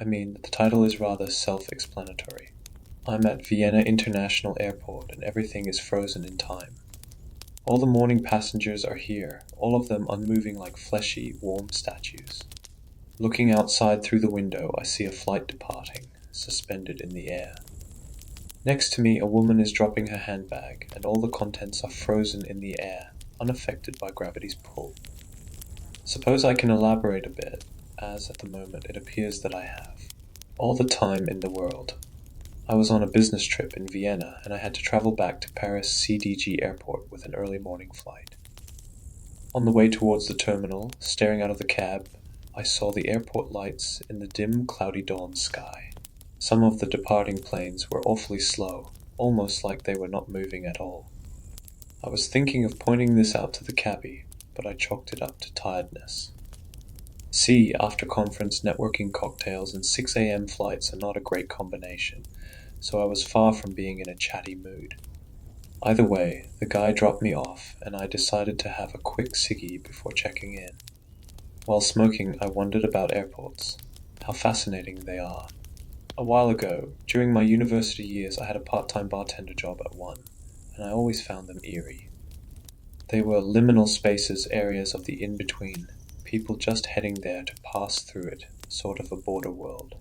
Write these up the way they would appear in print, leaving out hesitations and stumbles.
I mean, the title is rather self-explanatory. I'm at Vienna International Airport and everything is frozen in time. All the morning passengers are here, all of them unmoving like fleshy, warm statues. Looking outside through the window, I see a flight departing, suspended in the air. Next to me, a woman is dropping her handbag, and all the contents are frozen in the air, unaffected by gravity's pull. Suppose I can elaborate a bit, as at the moment it appears that I have. All the time in the world. I was on a business trip in Vienna, and I had to travel back to Paris CDG Airport with an early morning flight. On the way towards the terminal, staring out of the cab, I saw the airport lights in the dim, cloudy dawn sky. Some of the departing planes were awfully slow, almost like they were not moving at all. I was thinking of pointing this out to the cabbie, but I chalked it up to tiredness. See, after conference, networking cocktails and 6 a.m. flights are not a great combination, so I was far from being in a chatty mood. Either way, the guy dropped me off, and I decided to have a quick ciggy before checking in. While smoking, I wondered about airports, how fascinating they are. A while ago, during my university years, I had a part-time bartender job at one, and I always found them eerie. They were liminal spaces, areas of the in-between, people just heading there to pass through it, sort of a border world.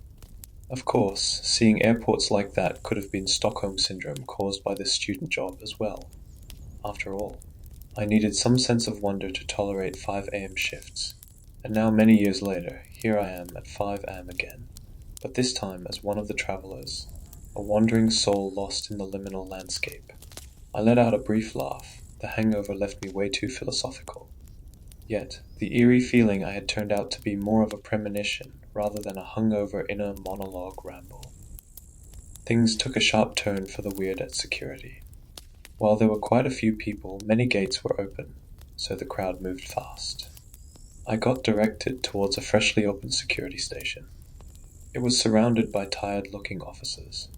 Of course, seeing airports like that could have been Stockholm Syndrome caused by this student job as well. After all, I needed some sense of wonder to tolerate 5 a.m. shifts, and now many years later, here I am at 5 a.m. again, but this time as one of the travelers, a wandering soul lost in the liminal landscape. I let out a brief laugh. The hangover left me way too philosophical. Yet, the eerie feeling I had turned out to be more of a premonition rather than a hungover inner monologue ramble. Things took a sharp turn for the weird at security. While there were quite a few people, many gates were open, so the crowd moved fast. I got directed towards a freshly opened security station. It was surrounded by tired-looking officers,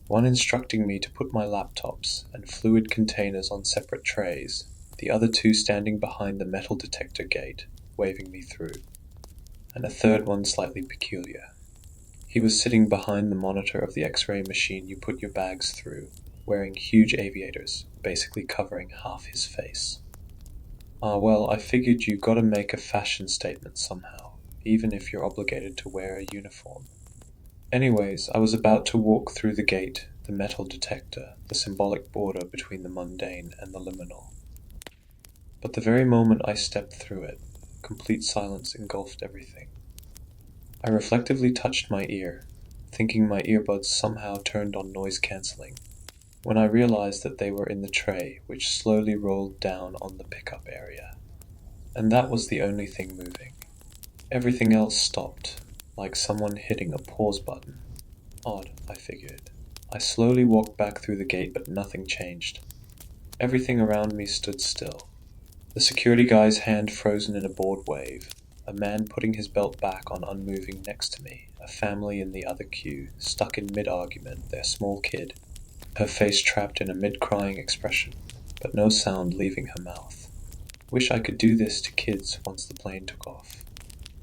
one instructing me to put my laptops and fluid containers on separate trays, the other two standing behind the metal detector gate, waving me through, and a third one slightly peculiar. He was sitting behind the monitor of the X-ray machine you put your bags through, wearing huge aviators, basically covering half his face. Well, I figured you gotta make a fashion statement somehow, even if you're obligated to wear a uniform. Anyways, I was about to walk through the gate, the metal detector, the symbolic border between the mundane and the liminal. But the very moment I stepped through it, complete silence engulfed everything. I reflectively touched my ear, thinking my earbuds somehow turned on noise cancelling, when I realized that they were in the tray, which slowly rolled down on the pickup area. And that was the only thing moving. Everything else stopped, like someone hitting a pause button. Odd, I figured. I slowly walked back through the gate, but nothing changed. Everything around me stood still. The security guy's hand frozen in a bored wave, a man putting his belt back on unmoving next to me, a family in the other queue, stuck in mid-argument, their small kid, her face trapped in a mid-crying expression, but no sound leaving her mouth. Wish I could do this to kids once the plane took off.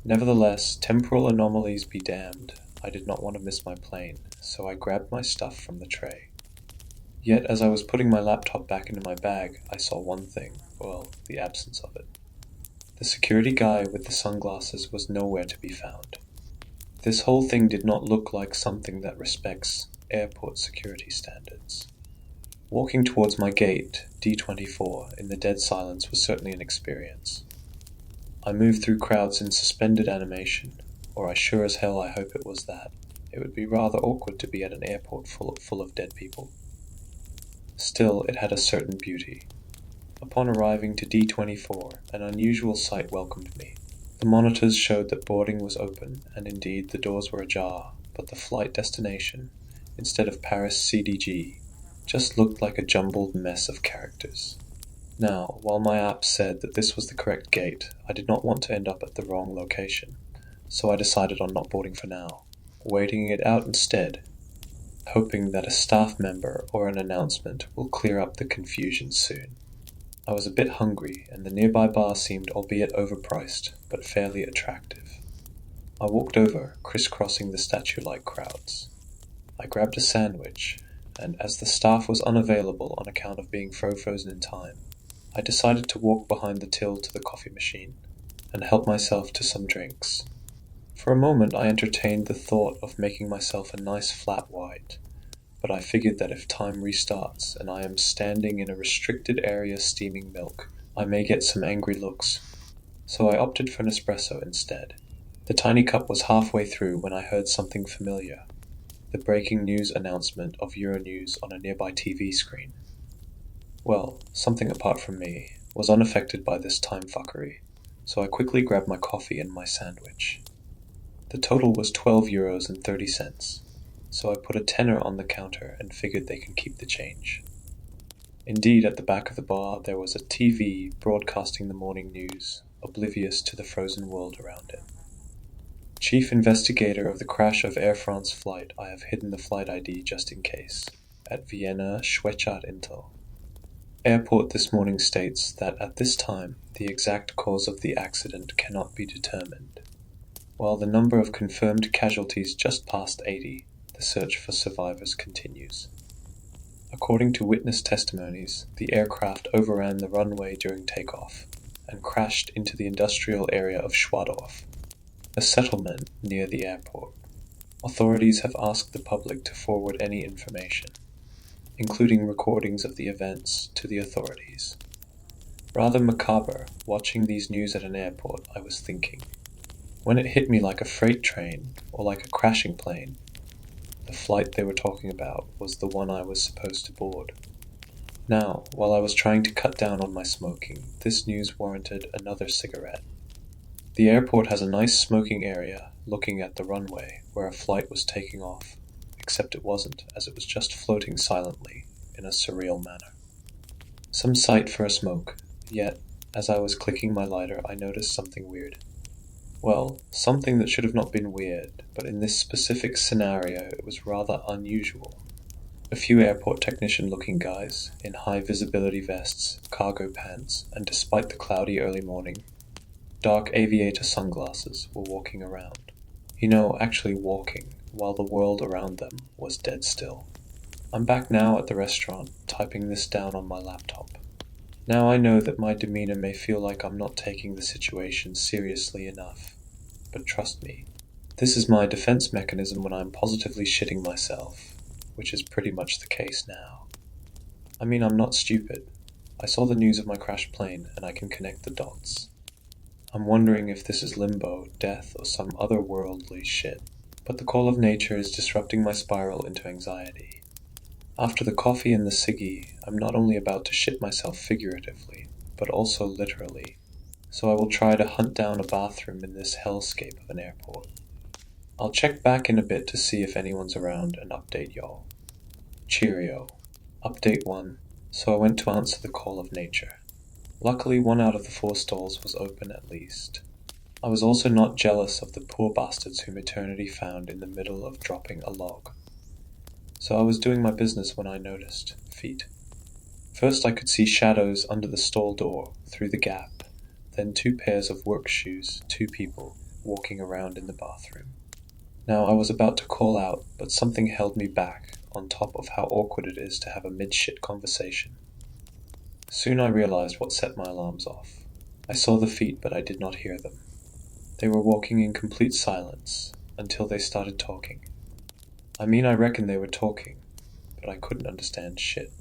Nevertheless, temporal anomalies be damned, I did not want to miss my plane, so I grabbed my stuff from the tray. Yet as I was putting my laptop back into my bag, I saw one thing, well, the absence of it. The security guy with the sunglasses was nowhere to be found. This whole thing did not look like something that respects airport security standards. Walking towards my gate, D24, in the dead silence was certainly an experience. I moved through crowds in suspended animation, or I sure as hell I hope it was that. It would be rather awkward to be at an airport full of dead people. Still, it had a certain beauty. Upon arriving to D24, an unusual sight welcomed me. The monitors showed that boarding was open, and indeed the doors were ajar, but the flight destination, instead of Paris CDG, just looked like a jumbled mess of characters. Now, while my app said that this was the correct gate, I did not want to end up at the wrong location, so I decided on not boarding for now, waiting it out instead, hoping that a staff member or an announcement will clear up the confusion soon. I was a bit hungry, and the nearby bar seemed albeit overpriced, but fairly attractive. I walked over, crisscrossing the statue-like crowds. I grabbed a sandwich, and as the staff was unavailable on account of being frozen in time, I decided to walk behind the till to the coffee machine and help myself to some drinks. For a moment I entertained the thought of making myself a nice flat white, but I figured that if time restarts and I am standing in a restricted area steaming milk, I may get some angry looks. So I opted for an espresso instead. The tiny cup was halfway through when I heard something familiar, the breaking news announcement of Euronews on a nearby TV screen. Well, something apart from me was unaffected by this time fuckery, so I quickly grabbed my coffee and my sandwich. The total was €12.30, so I put a tenner on the counter and figured they can keep the change. Indeed, at the back of the bar there was a TV broadcasting the morning news, oblivious to the frozen world around it. Chief investigator of the crash of Air France flight, I have hidden the flight ID just in case. At Vienna, Schwechat Intel. Airport this morning states that at this time, the exact cause of the accident cannot be determined. While the number of confirmed casualties just passed 80, the search for survivors continues. According to witness testimonies, the aircraft overran the runway during takeoff and crashed into the industrial area of Schwadorf, a settlement near the airport. Authorities have asked the public to forward any information, including recordings of the events, to the authorities. Rather macabre, watching these news at an airport, I was thinking. When it hit me like a freight train, or like a crashing plane, the flight they were talking about was the one I was supposed to board. Now, while I was trying to cut down on my smoking, this news warranted another cigarette. The airport has a nice smoking area looking at the runway where a flight was taking off, except it wasn't, as it was just floating silently in a surreal manner. Some sight for a smoke, yet, as I was clicking my lighter, I noticed something weird. Well, something that should have not been weird, but in this specific scenario it was rather unusual. A few airport technician-looking guys, in high-visibility vests, cargo pants, and despite the cloudy early morning, dark aviator sunglasses were walking around. Actually walking, while the world around them was dead still. I'm back now at the restaurant, typing this down on my laptop. Now I know that my demeanor may feel like I'm not taking the situation seriously enough, but trust me, this is my defense mechanism when I'm positively shitting myself, which is pretty much the case now. I'm not stupid. I saw the news of my crashed plane, and I can connect the dots. I'm wondering if this is limbo, death, or some otherworldly shit. But the call of nature is disrupting my spiral into anxiety. After the coffee and the ciggy, I'm not only about to shit myself figuratively, but also literally. So I will try to hunt down a bathroom in this hellscape of an airport. I'll check back in a bit to see if anyone's around and update y'all. Cheerio. Update 1. So I went to answer the call of nature. Luckily, 1 out of the 4 stalls was open at least. I was also not jealous of the poor bastards whom eternity found in the middle of dropping a log. So I was doing my business when I noticed feet. First I could see shadows under the stall door, through the gap, then 2 pairs of work shoes, 2 people, walking around in the bathroom. Now I was about to call out, but something held me back, on top of how awkward it is to have a mid-shit conversation. Soon I realized what set my alarms off. I saw the feet, but I did not hear them. They were walking in complete silence, until they started talking. I reckon they were talking, but I couldn't understand shit.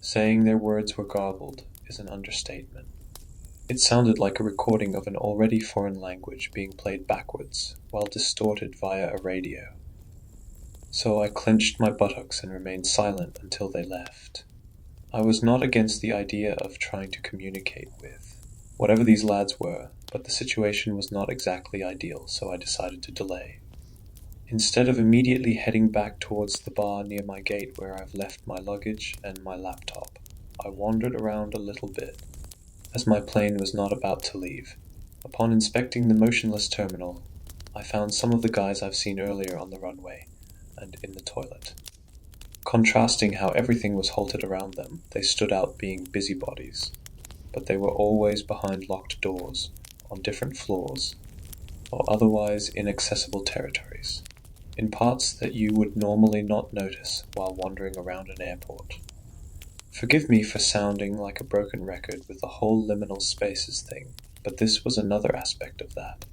Saying their words were garbled is an understatement. It sounded like a recording of an already foreign language being played backwards, while distorted via a radio. So I clenched my buttocks and remained silent until they left. I was not against the idea of trying to communicate with whatever these lads were, but the situation was not exactly ideal, so I decided to delay. Instead of immediately heading back towards the bar near my gate where I've left my luggage and my laptop, I wandered around a little bit, as my plane was not about to leave. Upon inspecting the motionless terminal, I found some of the guys I've seen earlier on the runway, and in the toilet. Contrasting how everything was halted around them, they stood out being busybodies, but they were always behind locked doors, on different floors, or otherwise inaccessible territories, in parts that you would normally not notice while wandering around an airport. Forgive me for sounding like a broken record with the whole liminal spaces thing, but this was another aspect of that.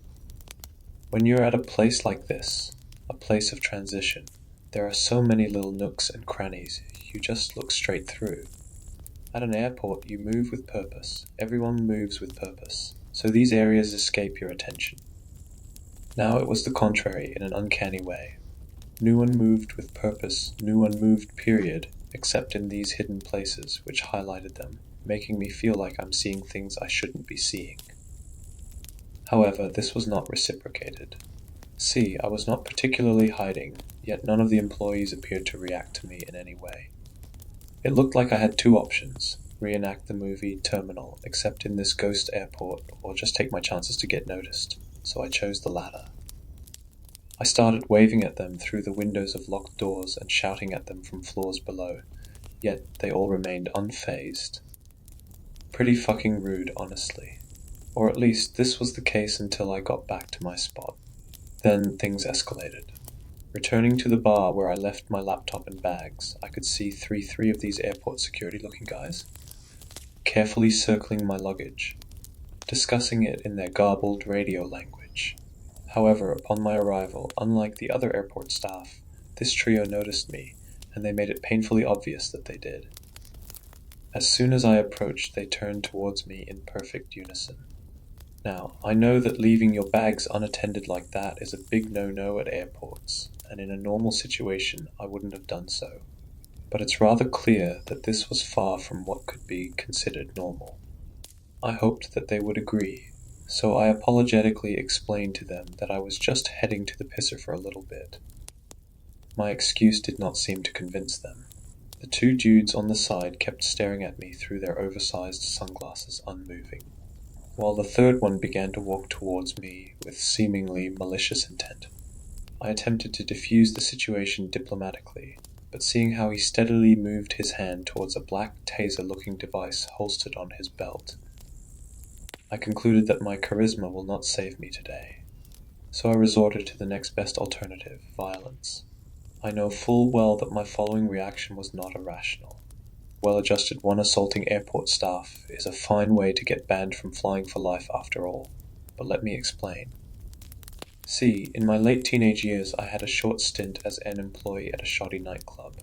When you're at a place like this, a place of transition, there are so many little nooks and crannies you just look straight through. At an airport, you move with purpose. Everyone moves with purpose, so these areas escape your attention. Now it was the contrary in an uncanny way. No one moved with purpose, no one moved period, except in these hidden places which highlighted them, making me feel like I'm seeing things I shouldn't be seeing. However, this was not reciprocated. See, I was not particularly hiding, yet none of the employees appeared to react to me in any way. It looked like I had two options: reenact the movie Terminal, except in this ghost airport, or just take my chances to get noticed, so I chose the latter. I started waving at them through the windows of locked doors and shouting at them from floors below, yet they all remained unfazed. Pretty fucking rude, honestly. Or at least this was the case until I got back to my spot. Then things escalated. Returning to the bar where I left my laptop and bags, I could see three of these airport security-looking guys carefully circling my luggage, discussing it in their garbled radio language. However, upon my arrival, unlike the other airport staff, this trio noticed me, and they made it painfully obvious that they did. As soon as I approached, they turned towards me in perfect unison. Now, I know that leaving your bags unattended like that is a big no-no at airports, and in a normal situation I wouldn't have done so. But it's rather clear that this was far from what could be considered normal. I hoped that they would agree, so I apologetically explained to them that I was just heading to the pisser for a little bit. My excuse did not seem to convince them. The two dudes on the side kept staring at me through their oversized sunglasses, unmoving, while the third one began to walk towards me with seemingly malicious intent. I attempted to defuse the situation diplomatically, but seeing how he steadily moved his hand towards a black taser-looking device holstered on his belt, I concluded that my charisma will not save me today. So I resorted to the next best alternative: violence. I know full well that my following reaction was not irrational. Well-adjusted one assaulting airport staff is a fine way to get banned from flying for life after all, but let me explain. See, in my late teenage years I had a short stint as an employee at a shoddy nightclub.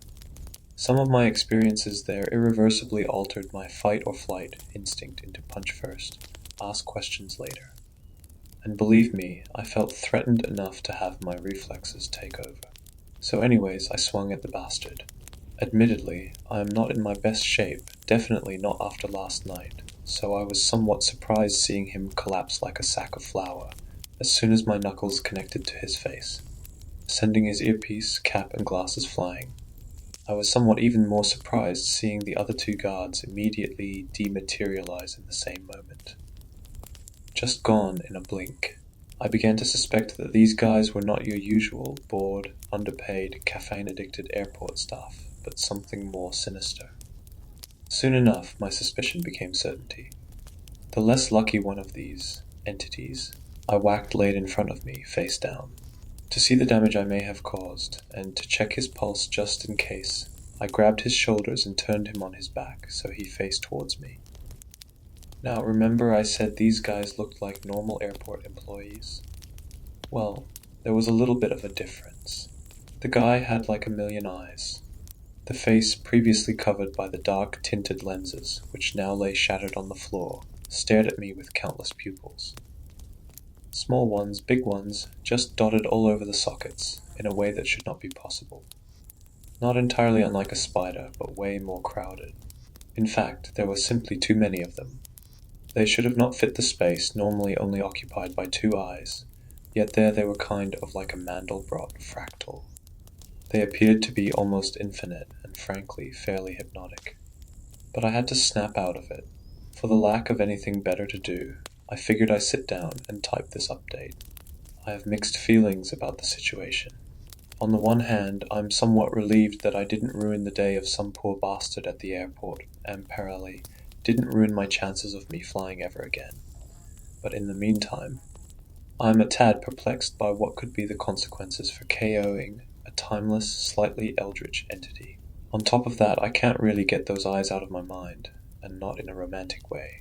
Some of my experiences there irreversibly altered my fight-or-flight instinct into punch first, ask questions later. And believe me, I felt threatened enough to have my reflexes take over. So anyways, I swung at the bastard. Admittedly, I am not in my best shape, definitely not after last night, so I was somewhat surprised seeing him collapse like a sack of flour as soon as my knuckles connected to his face, sending his earpiece, cap, and glasses flying. I was somewhat even more surprised seeing the other two guards immediately dematerialize in the same moment. Just gone in a blink. I began to suspect that these guys were not your usual bored, underpaid, caffeine-addicted airport staff, but something more sinister. Soon enough, my suspicion became certainty. The less lucky one of these entities I whacked laid in front of me, face down. To see the damage I may have caused, and to check his pulse just in case, I grabbed his shoulders and turned him on his back so he faced towards me. Now, remember I said these guys looked like normal airport employees? Well, there was a little bit of a difference. The guy had like a million eyes. The face, previously covered by the dark tinted lenses, which now lay shattered on the floor, stared at me with countless pupils. Small ones, big ones, just dotted all over the sockets, in a way that should not be possible. Not entirely unlike a spider, but way more crowded. In fact, there were simply too many of them. They should have not fit the space normally only occupied by two eyes, yet there they were kind of like a Mandelbrot fractal. They appeared to be almost infinite, and frankly, fairly hypnotic. But I had to snap out of it. For the lack of anything better to do, I figured I'd sit down and type this update. I have mixed feelings about the situation. On the one hand, I'm somewhat relieved that I didn't ruin the day of some poor bastard at the airport, and parallelly, didn't ruin my chances of me flying ever again. But in the meantime, I'm a tad perplexed by what could be the consequences for KOing a timeless, slightly eldritch entity. On top of that, I can't really get those eyes out of my mind, and not in a romantic way.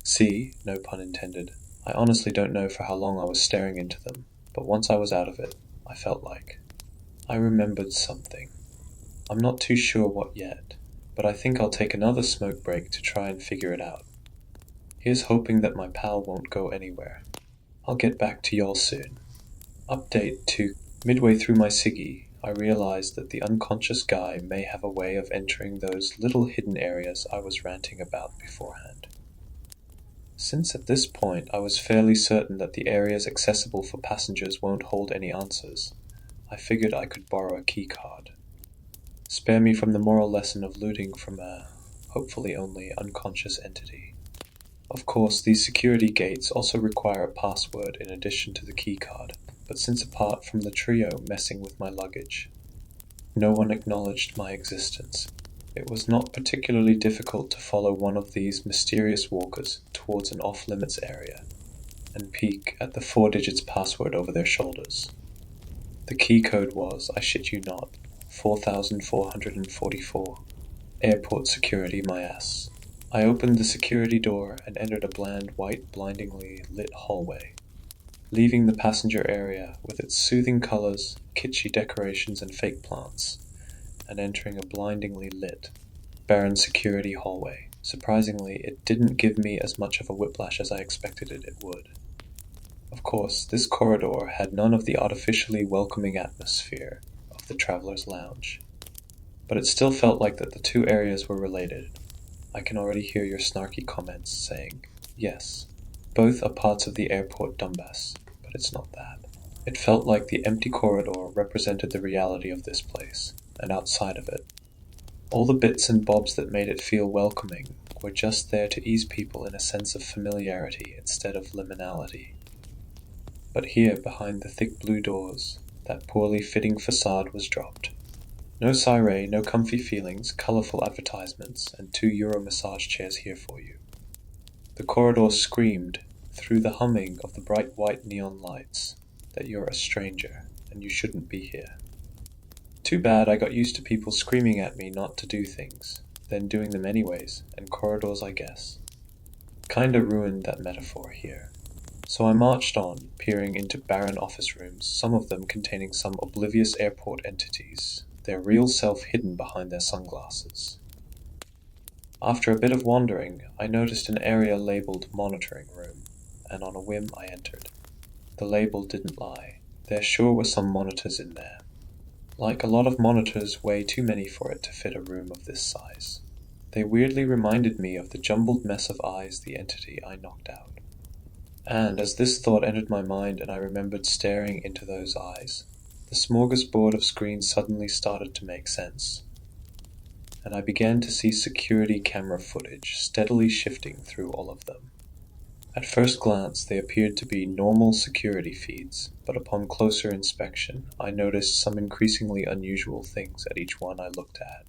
See, no pun intended, I honestly don't know for how long I was staring into them, but once I was out of it, I felt like I remembered something. I'm not too sure what yet, but I think I'll take another smoke break to try and figure it out. Here's hoping that my pal won't go anywhere. I'll get back to y'all soon. Update 2. Midway through my ciggy, I realized that the unconscious guy may have a way of entering those little hidden areas I was ranting about beforehand. Since at this point I was fairly certain that the areas accessible for passengers won't hold any answers, I figured I could borrow a keycard. Spare me from the moral lesson of looting from a, hopefully only, unconscious entity. Of course, these security gates also require a password in addition to the keycard, but since apart from the trio messing with my luggage, no one acknowledged my existence. It was not particularly difficult to follow one of these mysterious walkers towards an off-limits area and peek at the 4 digits password over their shoulders. The key code was, I shit you not, 4444. Airport security, my ass. I opened the security door and entered a bland, white, blindingly lit hallway, leaving the passenger area with its soothing colors, kitschy decorations, and fake plants, and entering a blindingly lit, barren security hallway. Surprisingly, it didn't give me as much of a whiplash as I expected it would. Of course, this corridor had none of the artificially welcoming atmosphere of the traveler's lounge, but it still felt like that the two areas were related. I can already hear your snarky comments saying, yes, both are parts of the airport dumbass, but it's not that. It felt like the empty corridor represented the reality of this place, and outside of it, all the bits and bobs that made it feel welcoming were just there to ease people in a sense of familiarity instead of liminality. But here, behind the thick blue doors, that poorly fitting facade was dropped. No siren, no comfy feelings, colourful advertisements, and €2 massage chairs here for you. The corridor screamed, through the humming of the bright white neon lights, that you're a stranger, and you shouldn't be here. Too bad I got used to people screaming at me not to do things, then doing them anyways, and corridors I guess. Kinda ruined that metaphor here. So I marched on, peering into barren office rooms, some of them containing some oblivious airport entities, their real self hidden behind their sunglasses. After a bit of wandering, I noticed an area labeled monitoring room, and on a whim I entered. The label didn't lie. There sure were some monitors in there. Like a lot of monitors, way too many for it to fit a room of this size. They weirdly reminded me of the jumbled mess of eyes the entity I knocked out. And as this thought entered my mind and I remembered staring into those eyes, the smorgasbord of screens suddenly started to make sense, and I began to see security camera footage steadily shifting through all of them. At first glance, they appeared to be normal security feeds, but upon closer inspection, I noticed some increasingly unusual things at each one I looked at.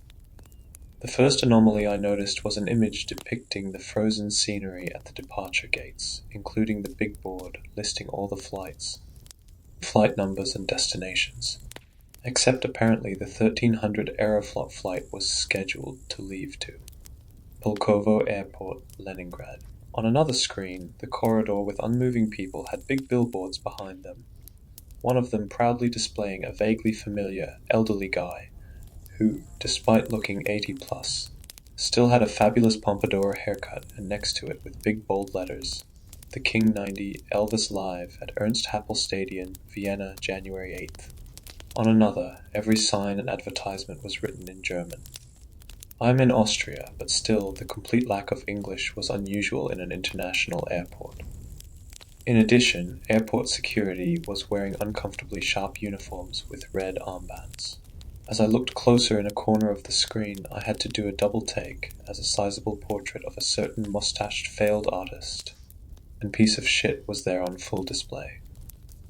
The first anomaly I noticed was an image depicting the frozen scenery at the departure gates, including the big board listing all the flights, flight numbers, and destinations. Except apparently the 1300 Aeroflot flight was scheduled to leave to Pulkovo Airport, Leningrad. On another screen, the corridor with unmoving people had big billboards behind them, one of them proudly displaying a vaguely familiar, elderly guy who, despite looking 80 plus, still had a fabulous pompadour haircut, and next to it with big bold letters, The King 90 Elvis Live at Ernst Happel Stadion, Vienna, January 8th. On another, every sign and advertisement was written in German. I'm in Austria, but still the complete lack of English was unusual in an international airport. In addition, airport security was wearing uncomfortably sharp uniforms with red armbands. As I looked closer in a corner of the screen, I had to do a double take, as a sizable portrait of a certain mustached failed artist and piece of shit was there on full display.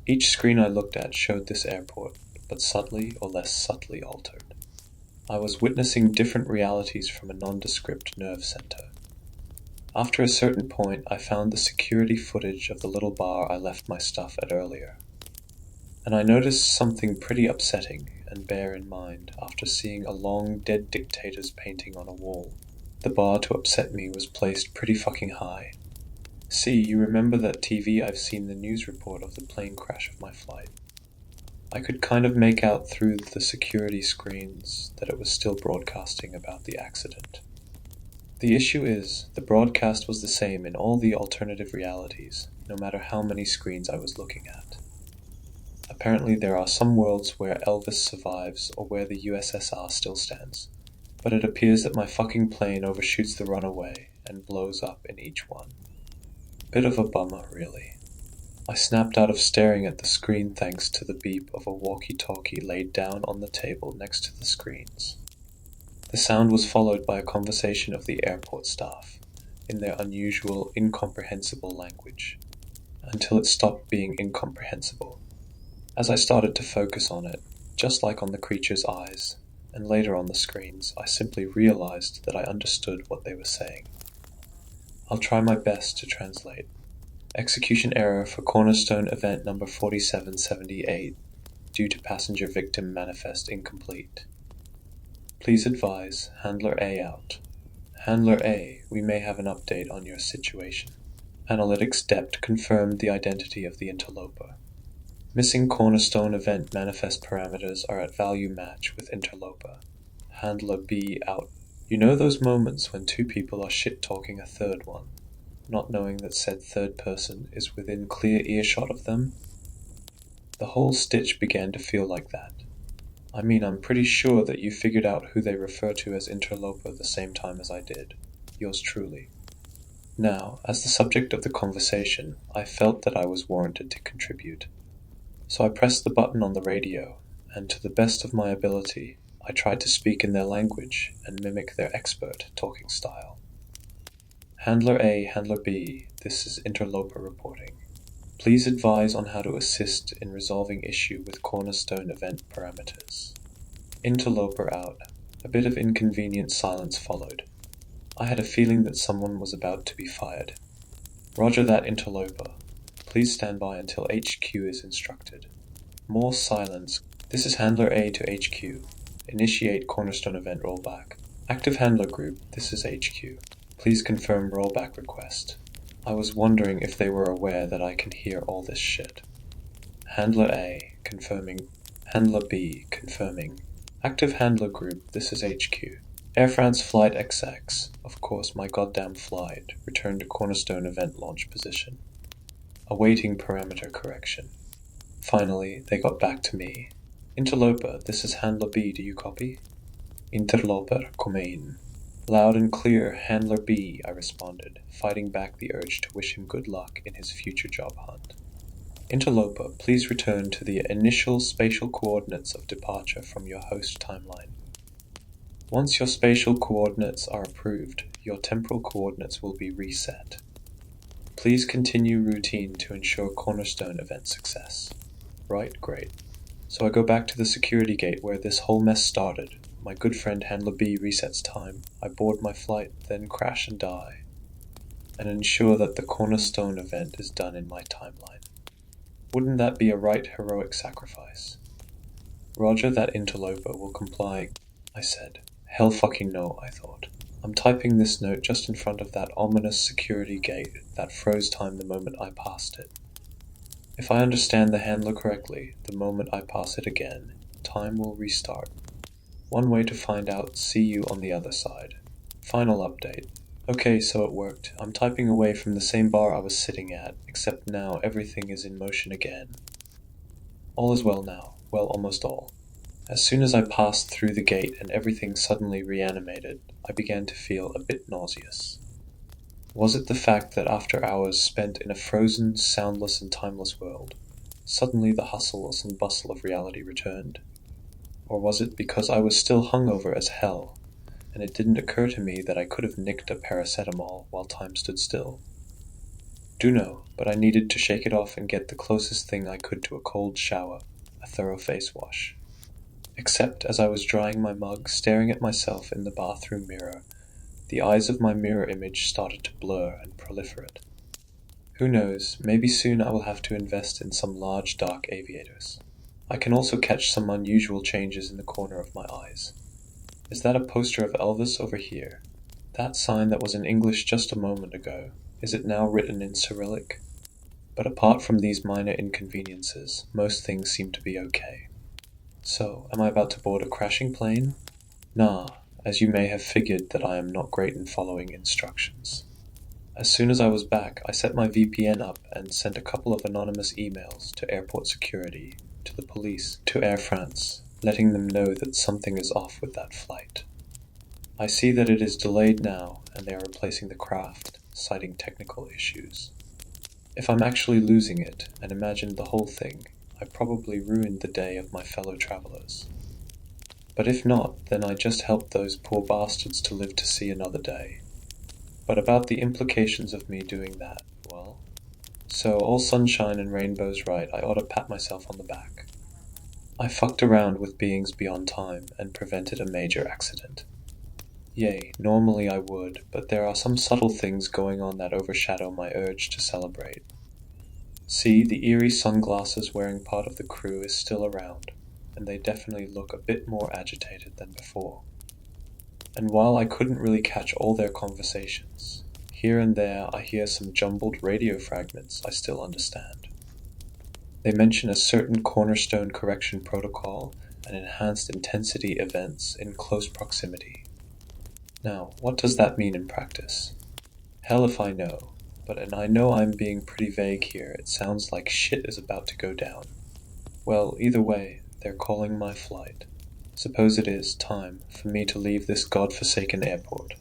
Each screen I looked at showed this airport, but subtly or less subtly altered. I was witnessing different realities from a nondescript nerve center. After a certain point, I found the security footage of the little bar I left my stuff at earlier. And I noticed something pretty upsetting and bear in mind after seeing a long dead dictator's painting on a wall. The bar to upset me was placed pretty fucking high. See, you remember that TV I've seen the news report of the plane crash of my flight? I could kind of make out through the security screens that it was still broadcasting about the accident. The issue is, the broadcast was the same in all the alternative realities, no matter how many screens I was looking at. Apparently there are some worlds where Elvis survives or where the USSR still stands, but it appears that my fucking plane overshoots the runaway and blows up in each one. Bit of a bummer, really. I snapped out of staring at the screen thanks to the beep of a walkie-talkie laid down on the table next to the screens. The sound was followed by a conversation of the airport staff, in their unusual, incomprehensible language, until it stopped being incomprehensible. As I started to focus on it, just like on the creature's eyes, and later on the screens, I simply realized that I understood what they were saying. I'll try my best to translate. Execution error for Cornerstone event number 4778, due to passenger victim manifest incomplete. Please advise Handler A out. Handler A, we may have an update on your situation. Analytics depth confirmed the identity of the interloper. Missing Cornerstone event manifest parameters are at value match with interloper. Handler B out. You know those moments when two people are shit-talking a third one, not knowing that said third person is within clear earshot of them? The whole stitch began to feel like that. I mean, I'm pretty sure that you figured out who they refer to as interloper the same time as I did. Yours truly. Now, as the subject of the conversation, I felt that I was warranted to contribute. So I pressed the button on the radio, and to the best of my ability, I tried to speak in their language and mimic their expert talking style. Handler A, Handler B, this is interloper reporting. Please advise on how to assist in resolving issue with Cornerstone event parameters. Interloper out. A bit of inconvenient silence followed. I had a feeling that someone was about to be fired. Roger that, interloper. Please stand by until HQ is instructed. More silence. This is Handler A to HQ. Initiate Cornerstone event rollback. Active Handler Group, this is HQ. Please confirm rollback request. I was wondering if they were aware that I can hear all this shit. Handler A, confirming. Handler B, confirming. Active Handler Group, this is HQ. Air France Flight XX, of course my goddamn flight, returned to Cornerstone event launch position. Awaiting parameter correction. Finally, they got back to me. Interloper, this is Handler B, do you copy? Interloper, come in. Loud and clear, Handler B, I responded, fighting back the urge to wish him good luck in his future job hunt. Interloper, please return to the initial spatial coordinates of departure from your host timeline. Once your spatial coordinates are approved, your temporal coordinates will be reset. Please continue routine to ensure Cornerstone event success. Right, great. So I go back to the security gate where this whole mess started. My good friend Handler B resets time. I board my flight, then crash and die. And ensure that the Cornerstone event is done in my timeline. Wouldn't that be a right heroic sacrifice? Roger that interloper will comply, I said. Hell fucking no, I thought. I'm typing this note just in front of that ominous security gate that froze time the moment I passed it. If I understand the handler correctly, the moment I pass it again, time will restart. One way to find out, see you on the other side. Final update. Okay, so it worked. I'm typing away from the same bar I was sitting at, except now everything is in motion again. All is well now. Well, almost all. As soon as I passed through the gate and everything suddenly reanimated, I began to feel a bit nauseous. Was it the fact that after hours spent in a frozen, soundless and timeless world, suddenly the hustle and bustle of reality returned? Or was it because I was still hungover as hell, and it didn't occur to me that I could have nicked a paracetamol while time stood still? Dunno, but I needed to shake it off and get the closest thing I could to a cold shower, a thorough face wash. Except as I was drying my mug, staring at myself in the bathroom mirror, The eyes of my mirror image started to blur and proliferate. Who knows, maybe soon I will have to invest in some large dark aviators. I can also catch some unusual changes in the corner of my eyes. Is that a poster of Elvis over here? That sign that was in English just a moment ago, is it now written in Cyrillic? But apart from these minor inconveniences, most things seem to be okay. So, am I about to board a crashing plane? Nah, as you may have figured that I am not great in following instructions. As soon as I was back, I set my VPN up and sent a couple of anonymous emails to airport security, to the police, to Air France, letting them know that something is off with that flight. I see that it is delayed now, and they are replacing the craft, citing technical issues. If I'm actually losing it, and imagined the whole thing, I probably ruined the day of my fellow travelers. But if not, then I just helped those poor bastards to live to see another day. But about the implications of me doing that, well, so all sunshine and rainbows right, I ought to pat myself on the back. I fucked around with beings beyond time and prevented a major accident. Yay, normally I would, but there are some subtle things going on that overshadow my urge to celebrate. See, the eerie sunglasses wearing part of the crew is still around, and they definitely look a bit more agitated than before. And while I couldn't really catch all their conversations, here and there I hear some jumbled radio fragments I still understand. They mention a certain cornerstone correction protocol and enhanced intensity events in close proximity. Now, what does that mean in practice? Hell if I know, and I know I'm being pretty vague here, it sounds like shit is about to go down. Well, either way, they're calling my flight. Suppose it is time for me to leave this godforsaken airport